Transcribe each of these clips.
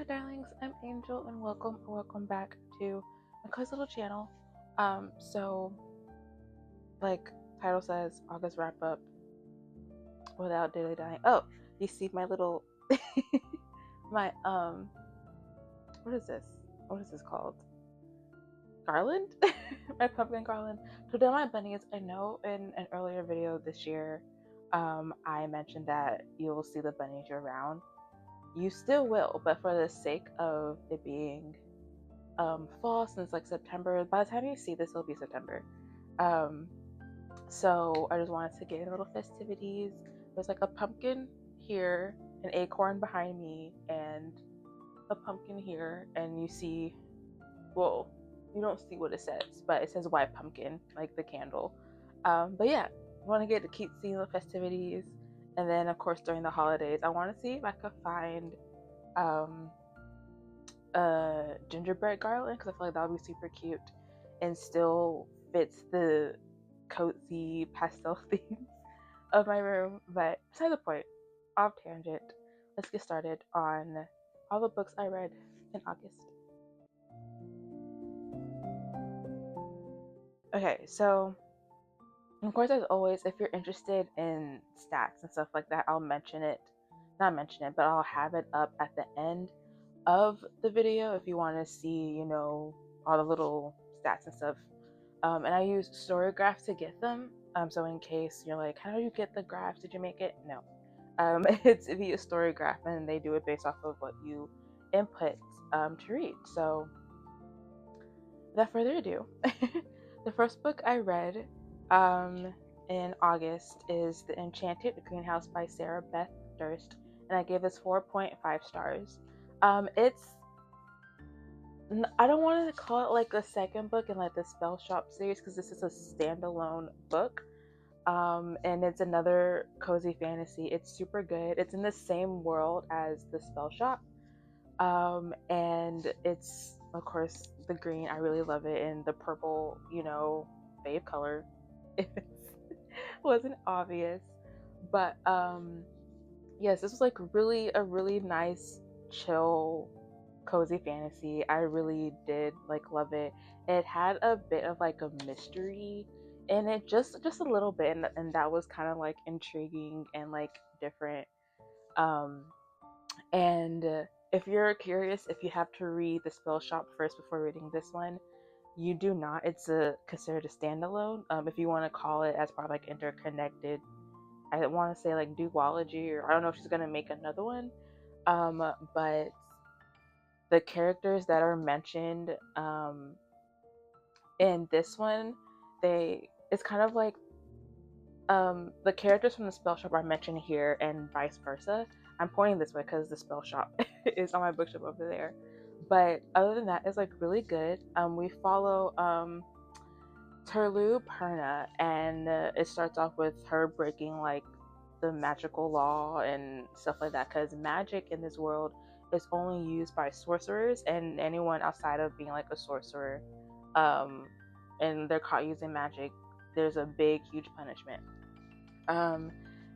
darlings, I'm Angel and welcome back to my cozy little channel. So like title says, August wrap up without daily dying. Oh, you see my little my what is this? What is this called? Garland? My pumpkin garland. To do my bunnies, I know in an earlier video this year, I mentioned that you'll see the bunnies year round. You still will, but for the sake of it being fall, since like September, by the time you see this it'll be September, so I just wanted to get in little festivities. There's like a pumpkin here, an acorn behind me, and a pumpkin here, and you see, well, you don't see what it says, but it says white pumpkin, like the candle. But yeah, I want to get to keep seeing the festivities. And then of course during the holidays I want to see if I could find a gingerbread garland, because I feel like that would be super cute and still fits the cozy pastel theme of my room. But beside the point, off tangent, let's get started on all the books I read in August. Okay, so of course, as always, if you're interested in stats and stuff like that, I'll mention it. Not mention it, but I'll have it up at the end of the video if you want to see, you know, all the little stats and stuff. And I use Storygraph to get them. So in case you're like, how do you get the graphs? Did you make it? No. It's via Storygraph, and they do it based off of what you input to read. So without further ado, the first book I read in August is The Enchanted Greenhouse by Sarah Beth Durst, and I gave this 4.5 stars. It's, I don't want to call it like a second book in like the Spell Shop series, because this is a standalone book. And it's another cozy fantasy. It's super good. It's in the same world as the Spell Shop. And it's, of course, the green. I really love it, and the purple, you know, fave color. If it wasn't obvious. But yes, this was like a really nice, chill, cozy fantasy. I really did like love it. It had a bit of like a mystery in it, just a little bit, and that was kind of like intriguing and like different. And if you're curious, if you have to read the Spell Shop first before reading this one, you do not. It's considered a standalone. If you want to call it as part of like interconnected, I want to say like duology, or I don't know if she's gonna make another one. But the characters that are mentioned in this one, it's kind of like the characters from the Spell Shop are mentioned here, and vice versa. I'm pointing this way because the Spell Shop is on my bookshelf over there. But other than that, it's like really good. We follow Turlu Perna, and it starts off with her breaking like the magical law and stuff like that, because magic in this world is only used by sorcerers, and anyone outside of being like a sorcerer, and they're caught using magic, there's a big, huge punishment.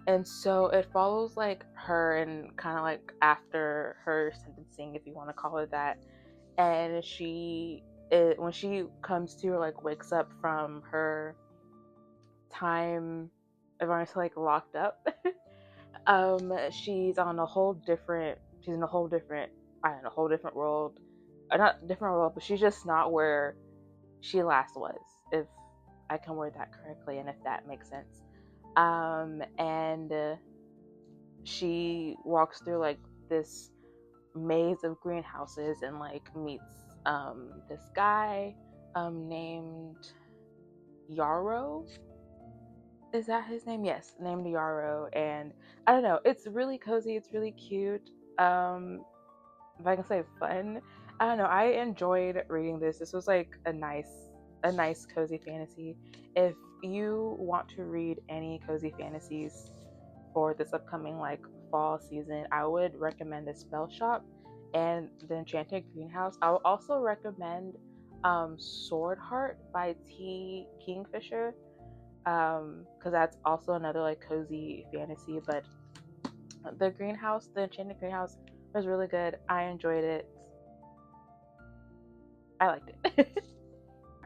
And so it follows like her, and kind of like after her sentencing, if you want to call it that. And when she comes to, or like wakes up from her time, everyone's like locked up, she's in a whole different, I don't know, whole different world. Not different world, but she's just not where she last was, if I can word that correctly, and if that makes sense. And she walks through like this maze of greenhouses, and like meets this guy named Yarrow. Is that his name? Yes, named Yarrow. And I don't know, it's really cozy, it's really cute. If I can say fun, I don't know, I enjoyed reading this. This was like a nice cozy fantasy. If you want to read any cozy fantasies for this upcoming like fall season, I would recommend the Spell Shop and The Enchanted Greenhouse. I would also recommend Sword Heart by T. Kingfisher, because that's also another like cozy fantasy. But the Enchanted Greenhouse It was really good. I enjoyed it. I liked it.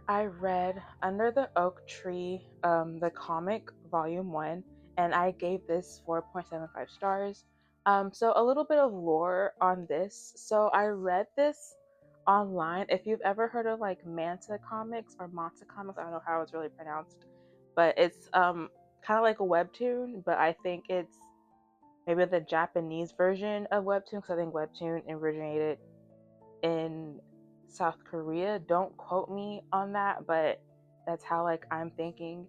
I read Under the Oak Tree, the comic, volume 1, and I gave this 4.75 stars. So a little bit of lore on this. So I read this online. If you've ever heard of like Manta Comics or Manta Comics, I don't know how it's really pronounced, but it's kind of like a webtoon, but I think it's maybe the Japanese version of webtoon, because I think webtoon originated in South Korea. Don't quote me on that, but that's how like I'm thinking.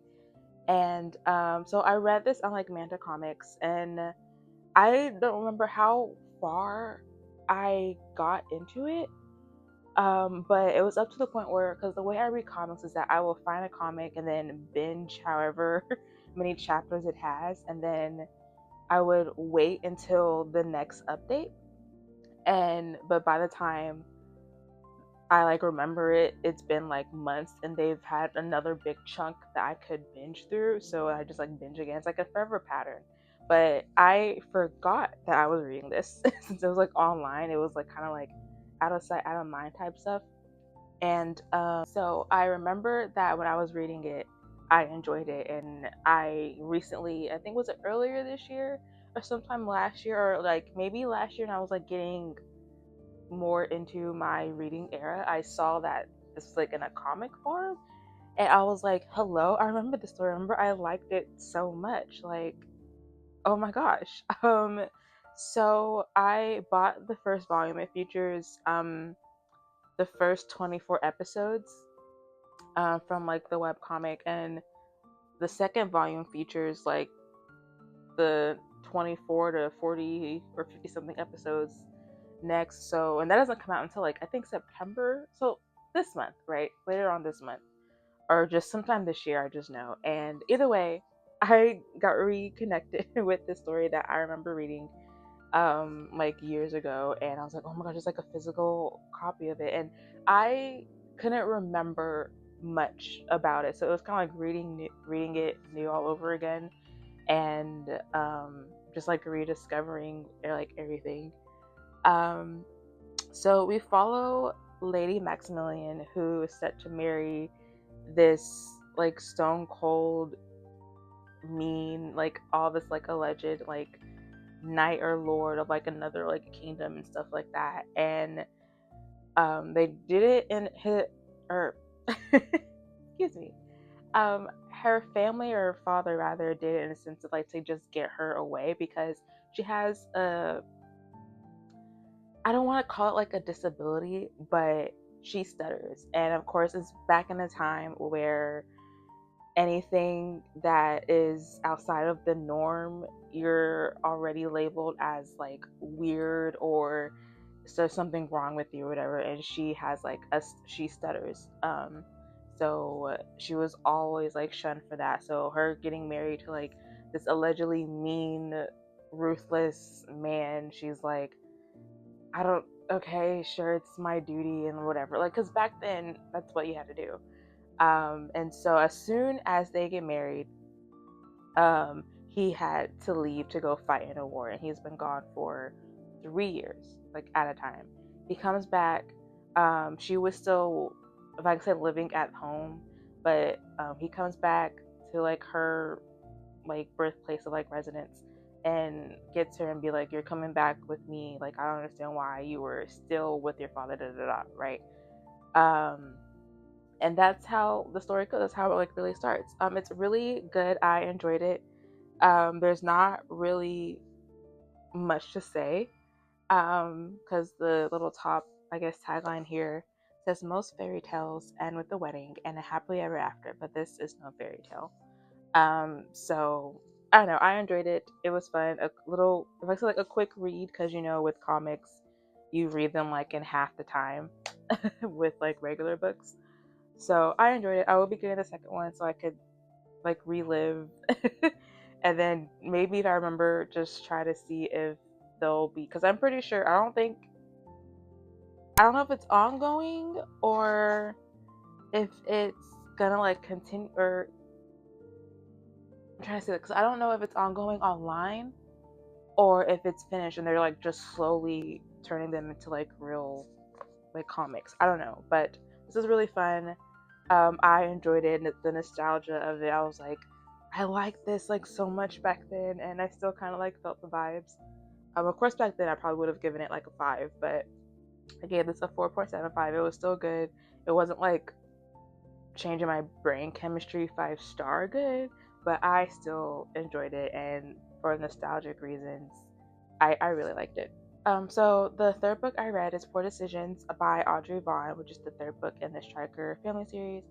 And so I read this on like Manta Comics, and I don't remember how far I got into it. But it was up to the point where, because the way I read comics is that I will find a comic and then binge however many chapters it has, and then I would wait until the next update. But by the time I like remember it, it's been like months, and they've had another big chunk that I could binge through. So I just like binge again. It's like a forever pattern. But I forgot that I was reading this since it was like online. It was like kind of like out of sight, out of mind type stuff. And so I remember that when I was reading it, I enjoyed it. And I recently, I think was it earlier this year or sometime last year, or like maybe last year, and I was like getting more into my reading era, I saw that this was like in a comic form, and I was like, hello, I remember the story. I remember I liked it so much. Like, oh my gosh. So I bought the first volume. It features the first 24 episodes from like the web comic, and the second volume features like the 24 to 40 or 50 something episodes next. So, and that doesn't come out until like I think September. So this month, right? Later on this month, or just sometime this year. I just know. And either way, I got reconnected with the story that I remember reading like years ago, and I was like, oh my gosh, it's like a physical copy of it, and I couldn't remember much about it, so it was kind of like reading it new all over again, and just like rediscovering like everything. um so we follow Lady Maximilian, who is set to marry this like stone cold mean, like all this like alleged like knight or lord of like another like kingdom and stuff like that. And they did it in his, or excuse me, her family, or her father rather, did it in a sense of like to just get her away, because she has a, I don't want to call it like a disability, but she stutters. And of course, it's back in a time where anything that is outside of the norm, you're already labeled as like weird, or so something wrong with you or whatever. And she has like she stutters. So she was always like shunned for that. So her getting married to like this allegedly mean, ruthless man, she's like, I don't, okay, sure, it's my duty and whatever. Like, because back then, that's what you had to do. And so as soon as they get married, he had to leave to go fight in a war, and he's been gone for 3 years, like at a time. He comes back. She was still, if I could say, living at home, but he comes back to like her like birthplace of like residence, and gets her and be like, you're coming back with me, like I don't understand why you were still with your father, da da da, right? And that's how the story goes. That's how it like really starts. It's really good. I enjoyed it. There's not really much to say, because the little top, I guess, tagline here says most fairy tales end with a wedding and a happily ever after, but this is no fairy tale. So I don't know. I enjoyed it. It was fun. A little, if I say like a quick read, because you know with comics, you read them like in half the time with like regular books. So I enjoyed it. I will be getting the second one so I could like relive and then maybe if I remember, just try to see if they'll be, because I'm pretty sure, I don't know if it's ongoing or if it's gonna like continue, or I'm trying to say that because I don't know if it's ongoing online or if it's finished and they're like just slowly turning them into like real like comics. I don't know, but this is really fun. I enjoyed it, the nostalgia of it. I was like, I liked this like so much back then, and I still kind of like felt the vibes. Of course, back then I probably would have given it like a 5, but I gave this a 4.75. It was still good. It wasn't like changing my brain chemistry 5-star good, but I still enjoyed it, and for nostalgic reasons, I really liked it. So the third book I read is Poor Decisions by Audrey Vaughn, which is the third book in the Striker family series,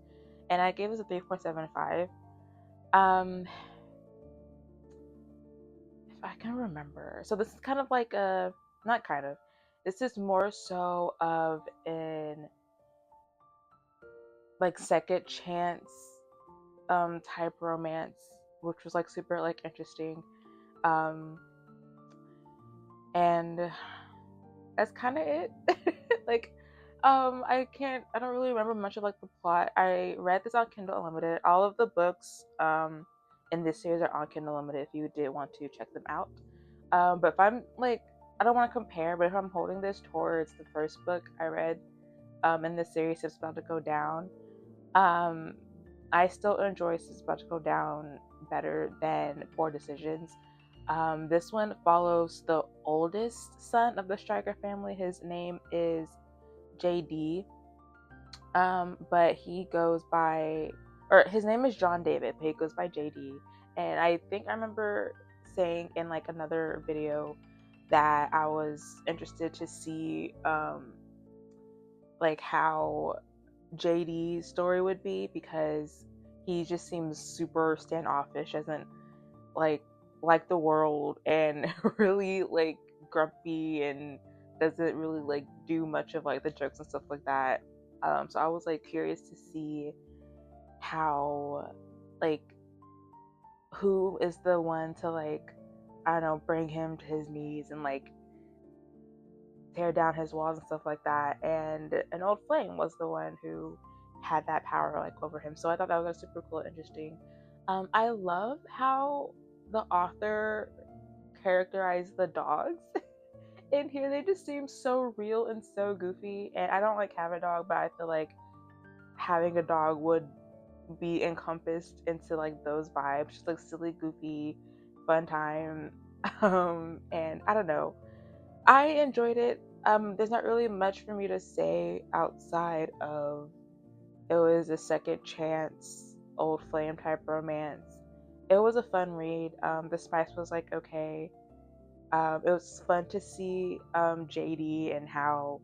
and I gave this a 3.75. If I can remember, so this is kind of like a not kind of. This is more so of an like second chance type romance, which was like super like interesting. And that's kind of it. Like I don't really remember much of like the plot. I read this on Kindle Unlimited. All of the books in this series are on Kindle Unlimited if you did want to check them out. But if I'm like, I don't want to compare, but if I'm holding this towards the first book I read in this series, It's About to Go Down, I still enjoy It's About to Go Down better than Poor Decisions. This one follows the oldest son of the Striker family. His name is JD, but he goes by, or his name is John David, but he goes by JD. And I think I remember saying in like another video that I was interested to see like how JD's story would be, because he just seems super standoffish, doesn't like the world, and really like grumpy, and doesn't really like do much of like the jokes and stuff like that. So I was like curious to see how like who is the one to like, I don't know, bring him to his knees and like tear down his walls and stuff like that. And an old flame was the one who had that power like over him. So I thought that was like, super cool and interesting. I love how the author characterized the dogs. In here, they just seem so real and so goofy. And I don't like have a dog, but I feel like having a dog would be encompassed into like those vibes, just like silly, goofy, fun time. And I don't know, I enjoyed it. There's not really much for me to say outside of it was a second chance old flame type romance. It was a fun read. The spice was like okay. It was fun to see JD and how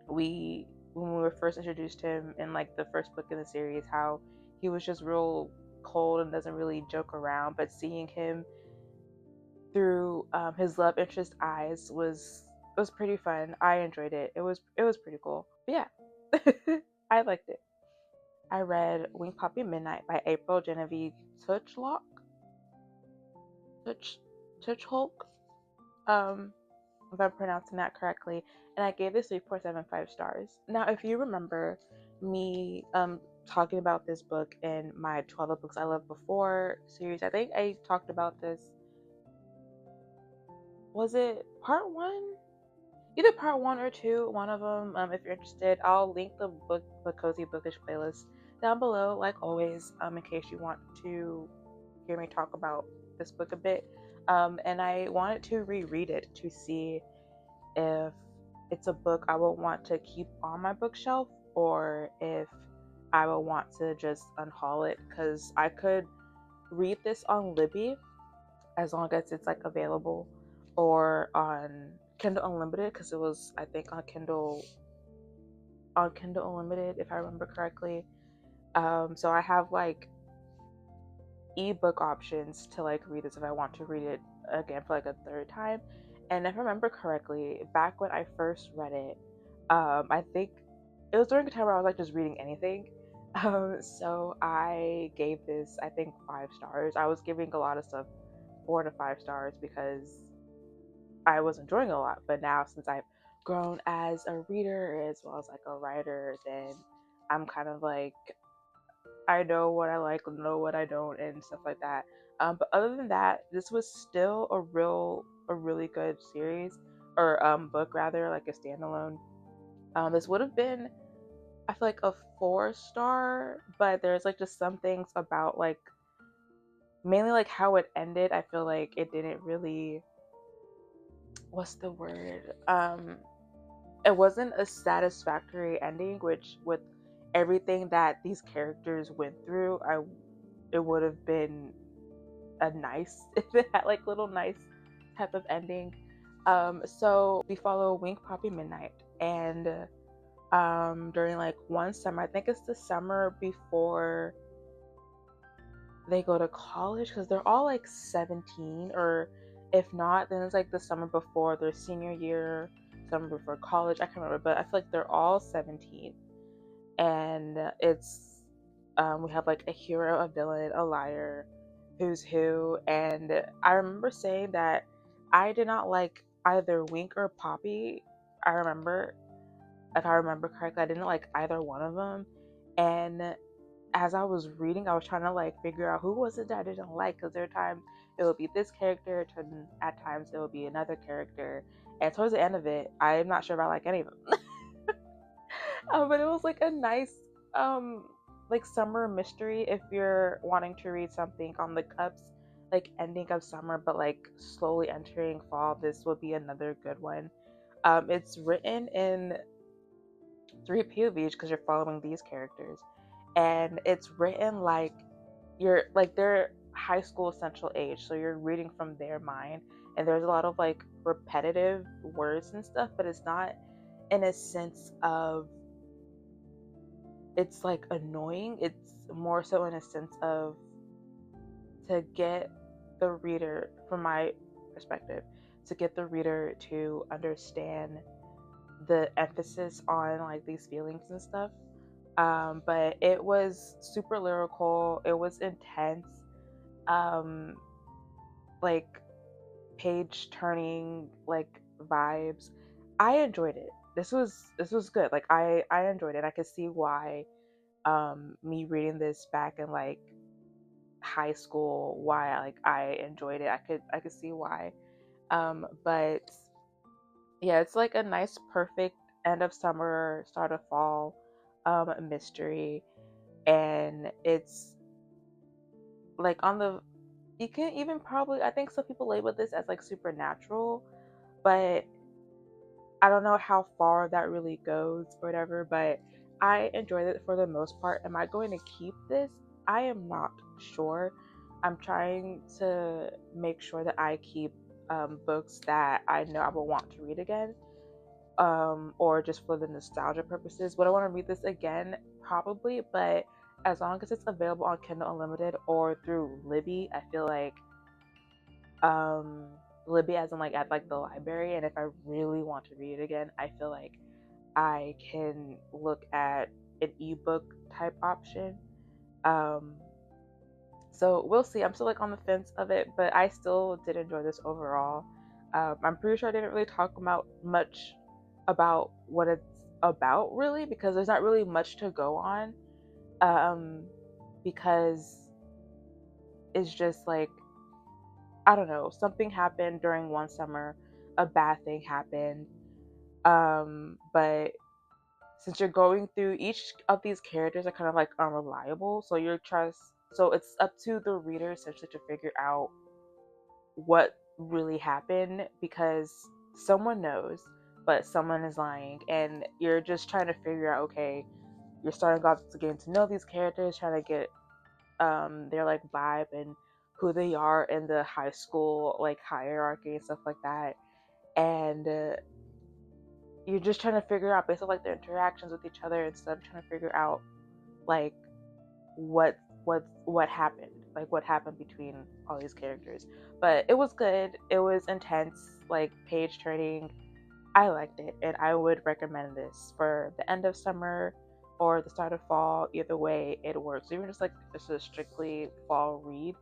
when we were first introduced to him in like the first book in the series, how he was just real cold and doesn't really joke around, but seeing him through his love interest eyes was pretty fun. I enjoyed it. It was pretty cool. But yeah, I liked it. I read Wing Poppy Midnight by April Genevieve Tuchlock. Tuchholk. If I'm pronouncing that correctly, and I gave this 3.75 stars. Now, if you remember me talking about this book in my 12 Books I Loved Before series, I think I talked about this. Was it part 1? Either part 1 or 2, one of them. If you're interested, I'll link the Cozy Bookish playlist down below, like always, in case you want to hear me talk about this book a bit. And I wanted to reread it to see if it's a book I would want to keep on my bookshelf, or if I would want to just unhaul it, because I could read this on Libby as long as it's like available, or on Kindle Unlimited, because it was, I think, on Kindle Unlimited, if I remember correctly. So I have like ebook options to like read this if I want to read it again for like a third time. And if I remember correctly, back when I first read it, I think it was during a time where I was like just reading anything. So I gave this, I think, 5 stars. I was giving a lot of stuff 4 to 5 stars because I was enjoying a lot. But now, since I've grown as a reader as well as like a writer, then I'm kind of like I know what I like, know what I don't, and stuff like that. But other than that, this was still a really good series, or book rather, like a standalone. This would have been, I feel like, a 4 star, but there's like just some things about like mainly like how it ended. I feel like it didn't really, what's the word? It wasn't a satisfactory ending, which with everything that these characters went through, it would have been a nice if it had like little nice type of ending. So we follow Wink Poppy Midnight, and during like one summer, I think it's the summer before they go to college, because they're all like 17, or if not, then it's like the summer before their senior year, summer before college. I can't remember, but I feel like they're all 17, and it's we have like a hero, a villain, a liar, who's who. And I remember saying that I did not like either Wink or Poppy. I remember, if I remember correctly, I didn't like either one of them. And as I was reading, I was trying to like figure out who was it that I didn't like, because there are times it would be this character, at times it would be another character, and towards the end of it, I'm not sure if I like any of them. But it was like a nice like summer mystery if you're wanting to read something on the cups, like ending of summer but like slowly entering fall. This would be another good one. It's written in 3 POVs because you're following these characters, and it's written like you're like their high school essential age, so you're reading from their mind, and there's a lot of like repetitive words and stuff, but it's not in a sense of it's like annoying. It's more so in a sense of to get the reader, from my perspective, to get the reader to understand the emphasis on like these feelings and stuff. But it was super lyrical, it was intense, um like page turning like vibes. I enjoyed it. This was good. Like I enjoyed it. I could see why me reading this back in like high school, why like I enjoyed it. I could see why. But yeah, it's like a nice perfect end of summer, start of fall mystery, and it's like on the, you can even probably, I think some people label this as like supernatural, but I don't know how far that really goes or whatever. But I enjoyed it for the most part. Am I going to keep this? I am not sure. I'm trying to make sure that I keep books that I know I will want to read again, or just for the nostalgia purposes. Would I want to read this again? Probably, but as long as it's available on Kindle Unlimited or through Libby, I feel like um Libby as in like at like the library, and if I really want to read it again, I feel like I can look at an ebook type option. Um so we'll see. I'm still like on the fence of it, but I still did enjoy this overall. I'm pretty sure I didn't really talk about much about what it's about really, because there's not really much to go on. Because it's just like, I don't know, something happened during one summer, a bad thing happened. But since you're going through, each of these characters are kind of like unreliable, so so it's up to the reader essentially to figure out what really happened, because someone knows, but someone is lying, and you're just trying to figure out, okay, you're starting off to getting to know these characters, trying to get their like vibe and who they are in the high school like hierarchy and stuff like that. And you're just trying to figure out based on like their interactions with each other and stuff, trying to figure out like what what happened, like what happened between all these characters. But it was good, it was intense, like page turning. I liked it, and I would recommend this for the end of summer or the start of fall. Either way, it works. Even just like it's a strictly fall read,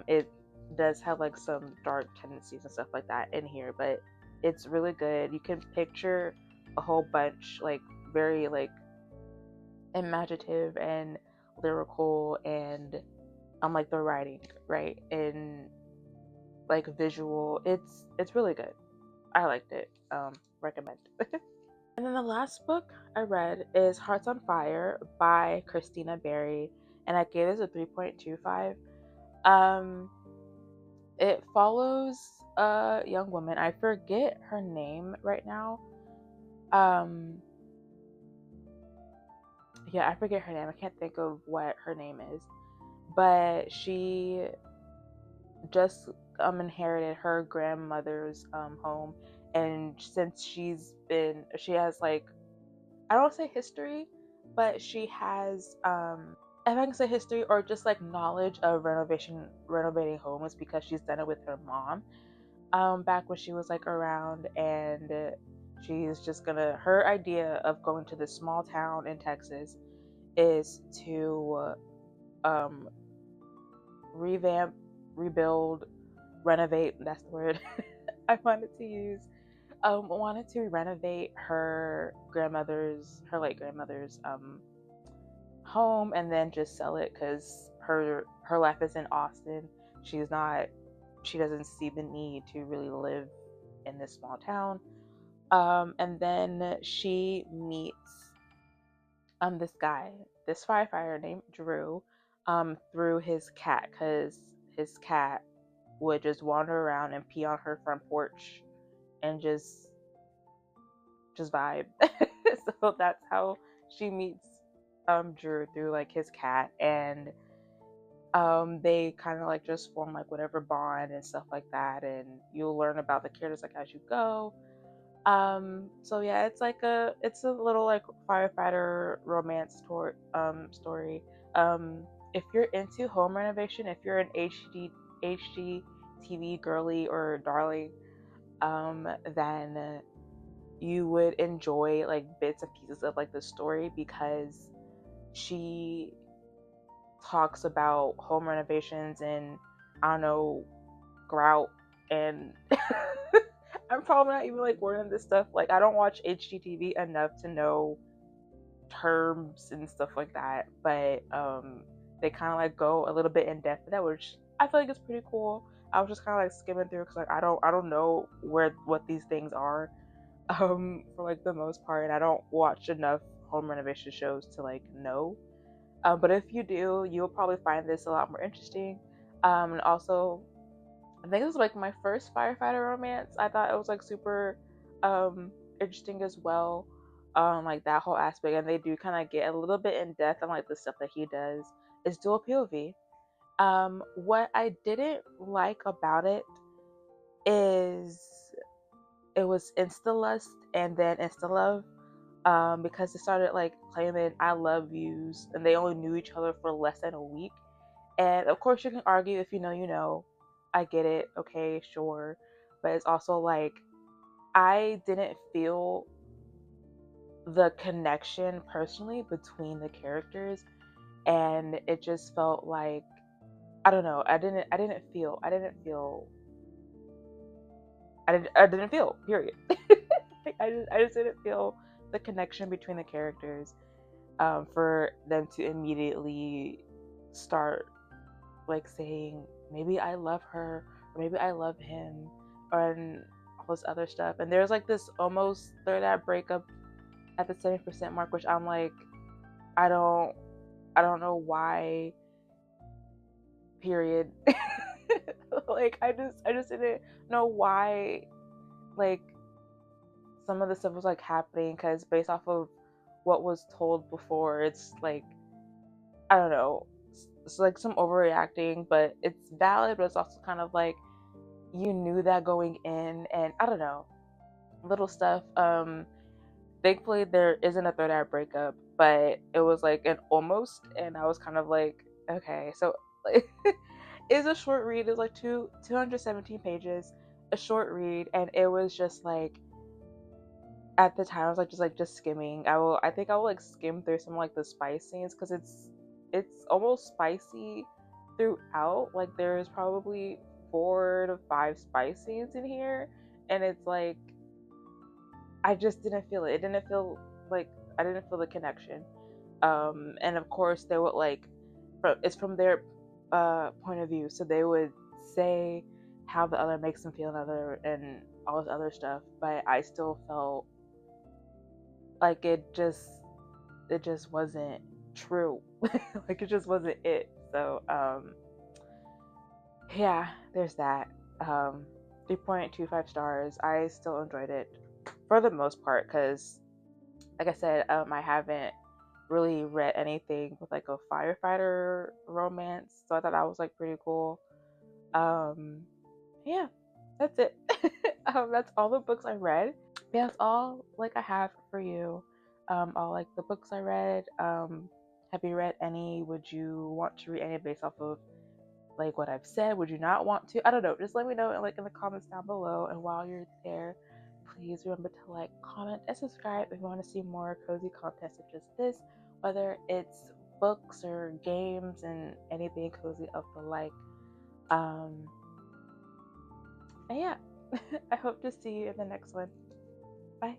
it does have like some dark tendencies and stuff like that in here, but it's really good. You can picture a whole bunch, like very like imaginative and lyrical, and like the writing, right, and like visual. It's really good. I liked it. Recommend. And then the last book I read is Hearts on Fire by Christina Berry, and I gave this a 3.25. Um, it follows a young woman. I forget her name right now. Um, yeah, I forget her name. I can't think of what her name is, but she just inherited her grandmother's home, and since she has like, I don't say history, but she has if I can say history or just like knowledge of renovating homes, because she's done it with her mom back when she was like around. And she's just gonna, her idea of going to this small town in Texas is to um revamp, rebuild, renovate, that's the word I wanted to use. Wanted to renovate her late grandmother's home, and then just sell it, because her life is in Austin. She doesn't see the need to really live in this small town. And then she meets this firefighter named Drew, through his cat, because his cat would just wander around and pee on her front porch and just vibe. So that's how she meets Drew, through like his cat. And they kind of like just form like whatever bond and stuff like that, and you'll learn about the characters like as you go. So yeah, it's a little like firefighter romance story. If you're into home renovation, if you're an HGTV girly or darling, then you would enjoy like bits and pieces of like the story, because she talks about home renovations and, I don't know, grout, and I'm probably not even like wording this stuff. Like, I don't watch HGTV enough to know terms and stuff like that, but they kind of like go a little bit in depth with that, which I feel like is pretty cool. I was just kind of like skimming through, because like I don't know what these things are for like the most part, and I don't watch enough home renovation shows to like know. But if you do, you'll probably find this a lot more interesting. And also, I think it was like my first firefighter romance. I thought it was like super interesting as well. Like that whole aspect, and they do kind of get a little bit in depth on like the stuff that he does. It's dual POV. What I didn't like about it is it was insta lust and then insta love. Because they started like claiming I love yous, and they only knew each other for less than a week. And of course, you can argue, if you know, you know. I get it. Okay, sure. But it's also like, I didn't feel the connection personally between the characters, and it just felt like, I don't know. I didn't feel. Period. I just didn't feel the connection between the characters, for them to immediately start like saying, maybe I love her, or maybe I love him, and all this other stuff. And there's like this almost third act breakup at the 70% mark, which I'm like, I don't know why. Period. Like, I just didn't know why, like, some of the stuff was like happening, because based off of what was told before, it's like, I don't know, it's like some overreacting, but it's valid, but it's also kind of like, you knew that going in, and I don't know, little stuff. Thankfully there isn't a third act breakup, but it was like an almost, and I was kind of like, okay. So like, it's a short read. It's like 217 pages, a short read, and it was just like, at the time I was like just skimming. I think I will like skim through some like the spice scenes, because it's almost spicy throughout. Like, there's probably 4 to 5 spice scenes in here, and it's like, I just didn't feel it. It didn't feel like, I didn't feel the connection. And of course they would like, it's from their point of view, so they would say how the other makes them feel and all this other stuff, but I still felt like it just wasn't true. Like it just wasn't it. So yeah, there's that. 3.25 stars. I still enjoyed it for the most part because, like I said, I haven't really read anything with like a firefighter romance, so I thought that was like pretty cool. Yeah, that's it. That's all the books I read. Yeah, that's all like I have for you. All like the books I read. Have you read any? Would you want to read any based off of like what I've said? Would you not want to? I don't know. Just let me know in the comments down below. And while you're there, please remember to like, comment, and subscribe if you want to see more cozy content such as this, whether it's books or games and anything cozy of the like. And yeah, I hope to see you in the next one. Bye.